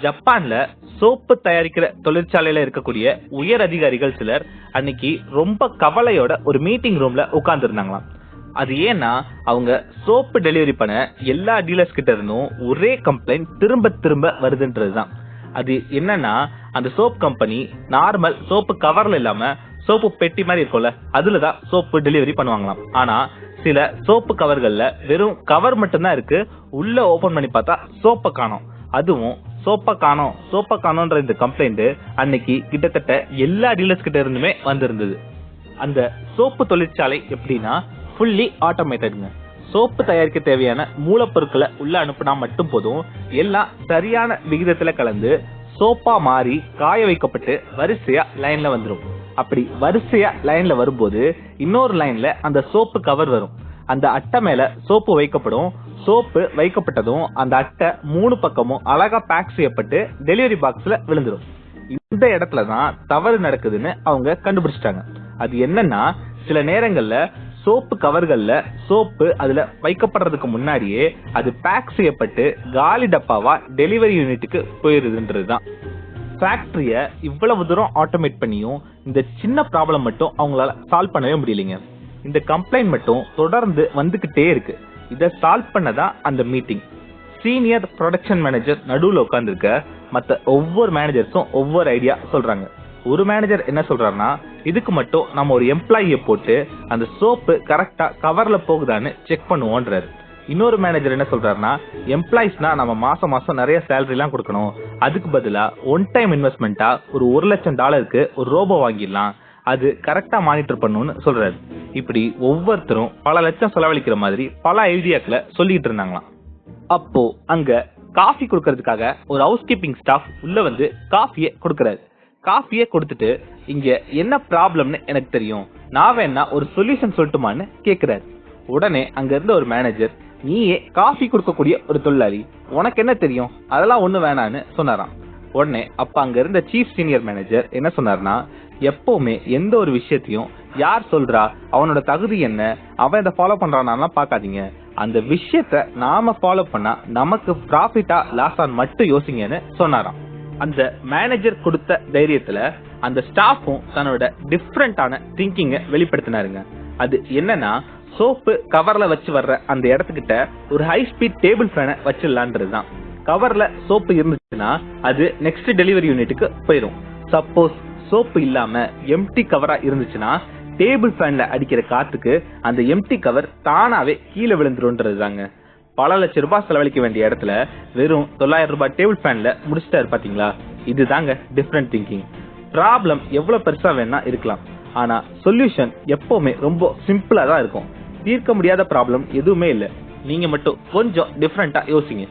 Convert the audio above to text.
ஜப்பான்ல சோப்பு தயாரிக்கிற தொழிற்சாலையில இருக்கக்கூடிய உயர் அதிகாரிகள் சிலர் அன்னைக்கு ரொம்ப கவலையோட ஒரு மீட்டிங் ரூம்ல உட்கார்ந்து இருந்தாங்களாம். அது ஏன்னா அவங்க சோப்பு டெலிவரி பண்ண எல்லா டீலர்ஸ் கிட்ட இருந்தும் ஒரே கம்ப்ளைண்ட் திரும்ப திரும்ப வருதுன்றதுதான். அது என்னன்னா, அந்த சோப் கம்பெனி நார்மல் சோப்பு கவர்ல இல்லாம சோப்பு பெட்டி மாதிரி இருக்கும்ல, அதுலதான் சோப்பு டெலிவரி பண்ணுவாங்களாம். ஆனா சில சோப்பு கவர்கள்ல வெறும் கவர் மட்டும்தான் இருக்கு, உள்ள ஓபன் பண்ணி பார்த்தா சோப்பை காணோம். அதுவும் சோப்பை காணோன்ற இந்த கம்ப்ளைண்ட் அன்னைக்கு கிட்டத்தட்ட எல்லா டீலர்ஸ் கிட்ட இருந்துமே வந்திருந்தது. அந்த சோப்பு தொழிற்சாலை எப்படின்னா ஃபுல்லி ஆட்டோமேட்டட்ங்க. சோப்பு தயாரிக்க தேவையான மூலப்பொருட்களை உள்ள அனுப்புனா மட்டும் போதும், எல்லாம் சரியான விகிதத்துல கலந்து சோப்பா மாறி காய வைக்கப்பட்டு வரிசையா லைன்ல வந்துடும். அப்படி வரிசையா லைன்ல வரும்போது இன்னொரு லைன்ல அந்த சோப்பு கவர் வரும். அந்த அட்டை மேல சோப்பு வைக்கப்படும். சோப்பு வைக்கப்பட்டதும் அந்த அட்டை 3 பக்கமும் அழகா பேக் செய்யப்பட்டு டெலிவரி பாக்ஸ்ல விழுந்துடும். இந்த இடத்துலதான் தவறு நடக்குதுன்னு அவங்க கண்டுபிடிச்சிட்டாங்க. அது என்னன்னா, சில நேரங்கள்ல சோப்பு கவர்கள்ல சோப்பு அதுல வைக்கப்படுறதுக்கு முன்னாடியே அது பேக் செய்யப்பட்டு காலி டப்பாவா டெலிவரி யூனிட்டுக்கு போயிருதுன்றதுதான். ஃபேக்டரிய இவ்வளவு தூரம் ஆட்டோமேட் பண்ணியும் இந்த சின்ன ப்ராப்ளம் மட்டும் அவங்களால சால்வ் பண்ணவே முடியலைங்க. இந்த கம்ப்ளைண்ட் மட்டும் தொடர்ந்து வந்துகிட்டே இருக்கு. இதை சால்வ் பண்ணதான் அந்த மீட்டிங். சீனியர் ப்ரொடக்ஷன் மேனேஜர் நடுவுல உட்கார்ந்துருக்க மத்த ஒவ்வொரு மேனேஜர்ஸும் ஒவ்வொரு ஐடியா சொல்றாங்க. ஒரு மேனேஜர் என்ன சொல்றாருன்னா, இதுக்கு மட்டும் நம்ம ஒரு எம்ப்ளாயியை போட்டு அந்த சோப்பு கரெக்டா கவர்ல போகுதான்னு செக் பண்ணுவோன்றாரு. இன்னொரு மேனேஜர் என்ன சொல்றாருன்னா, எம்ப்ளாயிஸ்னா நம்ம மாசம் மாசம் நிறைய சேலரி எல்லாம் கொடுக்கணும், அதுக்கு பதிலா ஒன் டைம் இன்வெஸ்ட்மெண்டா ஒரு $1,00,000 ஒரு ரோபோ வாங்கிடலாம், அது கரெக்டா மானிட்டர் பண்ணுன்னு சொல்றாரு. இப்படி ஒவ்வொருத்தரும் பல லட்சம் செலவழிக்கிற மாதிரி பல ஐடியாக்களை சொல்லிட்டு இருந்தாங்களாம். அப்போ அங்க காஃபி கொடுக்கறதுக்காக ஒரு ஹவுஸ் கீப்பிங் ஸ்டாஃப் உள்ள வந்து காஃபியை கொடுக்கறாரு. காஃபியை கொடுத்துட்டு, இங்க என்ன ப்ராப்ளம்னு எனக்கு தெரியும், நான் வேணா ஒரு சொல்யூஷன் சொல்லட்டுமான்னு கேக்குறாரு. உடனே அங்க இருந்த ஒரு மேனேஜர், நீயே காஃபி கொடுக்கக்கூடிய ஒரு தொழிலாளி, உனக்கு என்ன தெரியும், அதெல்லாம் ஒண்ணு வேணான்னு சொன்னாராம். உடனே அப்ப அங்க இருந்த சீஃப் சீனியர் மேனேஜர் என்ன சொன்னார்னா, எப்பவுமே எந்த ஒரு விஷயத்தையும் யார் சொல்றா, அவனோட தகுதி என்ன, அவன் இதை ஃபாலோ பண்றானா பாக்காதீங்க, அந்த விஷயத்த நாம ஃபாலோ பண்ணா நமக்கு ப்ராஃபிட்டா லாஸான்னு மட்டும் யோசிங்கன்னு சொன்னாராம். அந்த மேனேஜர் கொடுத்த தைரியத்துல அந்த ஸ்டாஃபும் தன்னோட டிஃப்ரெண்டான திங்கிங்க வெளிப்படுத்தினாருங்க. அது என்னன்னா, சோப்பு கவர்ல வச்சு வர்ற அந்த இடத்துக்கிட்ட ஒரு ஹை ஸ்பீட் டேபிள் ஃபேனை வச்சிடலான்றதுதான். கவர்ல சோப்பு இருந்துச்சுன்னா அது நெக்ஸ்ட் டெலிவரி யூனிட்டுக்கு போயிடும். சப்போஸ் சோப்பு இல்லாம எம்டி கவரா இருந்துச்சுன்னா டேபிள் ஃபேன்ல அடிக்கிற காத்துக்கு அந்த எம்டி கவர் தானாவே கீழே விழுந்துரும்ன்றதுதாங்க. பல லட்சம் ரூபாய் செலவழிக்க வேண்டிய இடத்துல வெறும் $900 டேபிள் ஃபேன்ல முடிச்சிட்டாரு பாத்தீங்களா. இதுதாங்க டிஃபரெண்ட் திங்கிங். ப்ராப்ளம் எவ்வளவு பெருசா வேணா இருக்கலாம், ஆனா சொல்யூஷன் எப்பவுமே ரொம்ப சிம்பிளா தான் இருக்கும். தீர்க்க முடியாத ப்ராப்ளம் எதுவுமே இல்ல, நீங்க மட்டும் கொஞ்சம் டிஃபரெண்டா யோசிங்க.